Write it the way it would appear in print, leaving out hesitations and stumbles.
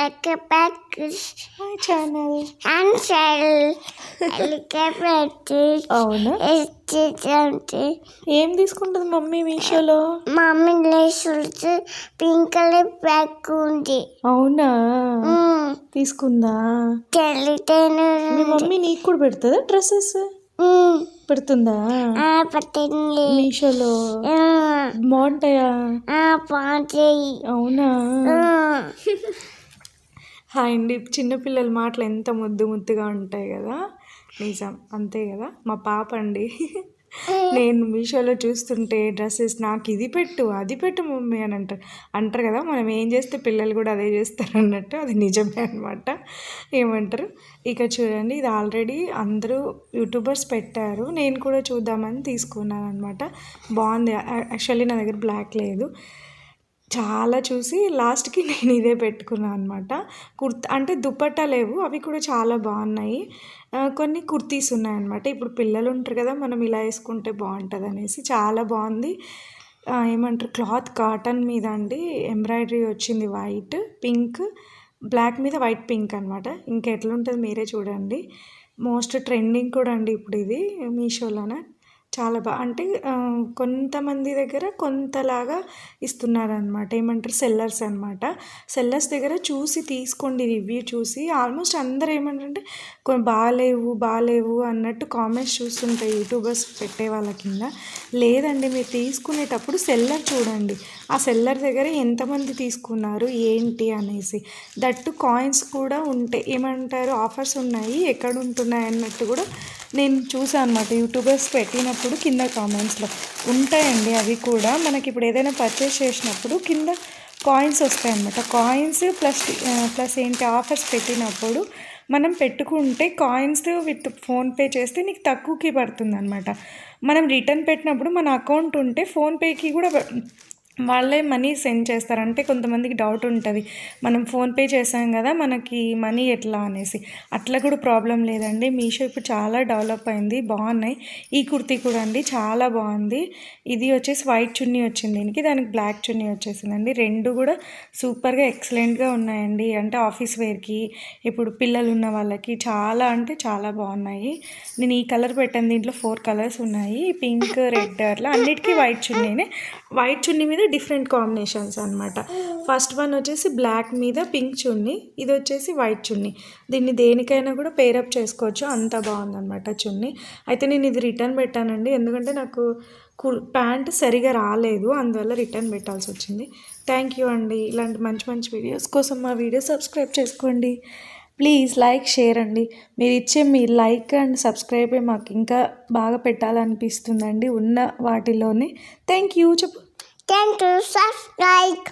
My channel అవునా ఏం తీసుకుంటుంది మమ్మీ మీషోలో? మమ్మీ లేషుల్స్ పింక్ కలర్ బ్యాగ్ ఉంది. అవునా తీసుకుందా? మీ మమ్మీ నీకు కూడా పెడుతుందా డ్రెస్సెస్? పెడుతుందా మీషోలో? బాగుంటాయా? బాగుంటాయి. అవునా? హాయ్ అండి. చిన్నపిల్లల మాటలు ఎంత ముద్దు ముద్దుగా ఉంటాయి కదా, నిజం అంతే కదా. మా పాప అండి, నేను మీషోలో చూస్తుంటే డ్రెస్సెస్ నాకు ఇది పెట్టు అది పెట్టు మమ్మీ అని అంటారు కదా. మనం ఏం చేస్తే పిల్లలు కూడా అదే చేస్తారు అన్నట్టు అది నిజమే అనమాట. ఏమంటారు ఇక చూడండి, ఇది ఆల్రెడీ అందరూ యూట్యూబర్స్ పెట్టారు, నేను కూడా చూద్దామని తీసుకున్నాను అనమాట. బాగుంది. యాక్చువల్లీ నా దగ్గర బ్లాక్ లేదు, చాలా చూసి లాస్ట్కి నేను ఇదే పెట్టుకున్నాను అనమాట. అంటే దుపట్టా లేవు, అవి కూడా చాలా బాగున్నాయి. కొన్ని కుర్తీస్ ఉన్నాయన్నమాట. ఇప్పుడు పిల్లలు ఉంటారు కదా, మనం ఇలా వేసుకుంటే బాగుంటుంది అనేసి చాలా బాగుంది. ఏమంటారు క్లాత్ కాటన్ మీద అండి, ఎంబ్రాయిడరీ వచ్చింది, వైట్ పింక్ బ్లాక్ మీద వైట్ పింక్ అనమాట. ఇంకెట్లుంటుంది మీరే చూడండి. మోస్ట్ ట్రెండింగ్ కూడా అండి ఇప్పుడు ఇది మీషోలోనే. చాలా అంటే కొంతమంది దగ్గర కొంతలాగా ఇస్తున్నారనమాట. ఏమంటారు సెల్లర్స్ అనమాట. సెల్లర్స్ దగ్గర చూసి తీసుకోండి, రివ్యూ చూసి. ఆల్మోస్ట్ అందరూ ఏమంటారంటే బాగాలేవు అన్నట్టు కామెంట్స్ చూస్తుంటాయి యూట్యూబర్స్ పెట్టే వాళ్ళ కింద. లేదండి, మీరు తీసుకునేటప్పుడు సెల్లర్ చూడండి, ఆ సెల్లర్ దగ్గర ఎంతమంది తీసుకున్నారు ఏంటి అనేసి. దట్టు కాయిన్స్ కూడా ఉంటాయి, ఏమంటారు ఆఫర్స్ ఉన్నాయి, ఎక్కడ ఉంటున్నాయి అన్నట్టు కూడా నేను చూసాను అనమాట. యూట్యూబర్స్ పెట్టినప్పుడు కింద కామెంట్స్లో ఉంటాయండి. అవి కూడా మనకి ఇప్పుడు ఏదైనా పర్చేస్ చేసినప్పుడు కింద కాయిన్స్ వస్తాయి అన్నమాట. కాయిన్స్ ప్లస్ ఏంటి ఆఫర్స్ పెట్టినప్పుడు మనం పెట్టుకుంటే కాయిన్స్ విత్ ఫోన్పే చేస్తే నీకు తక్కువకి పడుతుంది అనమాట. మనం రిటర్న్ పెట్టినప్పుడు మన అకౌంట్ ఉంటే ఫోన్పేకి కూడా వాళ్ళే మనీ సెండ్ చేస్తారు. అంటే కొంతమందికి డౌట్ ఉంటుంది, మనం ఫోన్పే చేసాం కదా మనకి మనీ ఎట్లా అనేసి. అట్లా కూడా ప్రాబ్లం లేదండి. మీషో ఇప్పుడు చాలా డెవలప్ అయింది, బాగున్నాయి. ఈ కుర్తీ కూడా అండి చాలా బాగుంది. ఇది వచ్చేసి వైట్ చున్నీ వచ్చింది దీనికి, దానికి బ్లాక్ చున్నీ వచ్చేసిందండి. రెండు కూడా సూపర్గా ఎక్సలెంట్గా ఉన్నాయండి. అంటే ఆఫీస్ వేర్కి, ఇప్పుడు పిల్లలు ఉన్న వాళ్ళకి చాలా అంటే చాలా బాగున్నాయి. నేను ఈ కలర్ పెట్టాను, దీంట్లో 4 కలర్స్ ఉన్నాయి, పింక్ రెడ్ అట్లా. అన్నిటికీ వైట్ చున్నీనే, వైట్ చున్నీ మీద డిఫరెంట్ కాంబినేషన్స్ అనమాట. ఫస్ట్ వన్ వచ్చేసి బ్లాక్ మీద పింక్ చున్నీ, ఇది వచ్చేసి వైట్ చున్నీ. దీన్ని దేనికైనా కూడా పేరప్ చేసుకోవచ్చు, అంత బాగుందన్నమాట చున్నీ. అయితే నేను ఇది రిటర్న్ పెట్టానండి, ఎందుకంటే నాకు ప్యాంట్ సరిగా రాలేదు, అందువల్ల రిటర్న్ పెట్టాల్సి వచ్చింది. థ్యాంక్ యూ అండి. ఇలాంటి మంచి మంచి వీడియోస్ కోసం మా వీడియో సబ్స్క్రైబ్ చేసుకోండి ప్లీజ్. లైక్ షేర్ అండి, మీరు ఇచ్చే మీ లైక్ అండ్ సబ్స్క్రైబే మాకు ఇంకా బాగా పెట్టాలనిపిస్తుందండి ఉన్న వాటిలోనే. థ్యాంక్ యూ చెప్పు. Thank you, subscribe.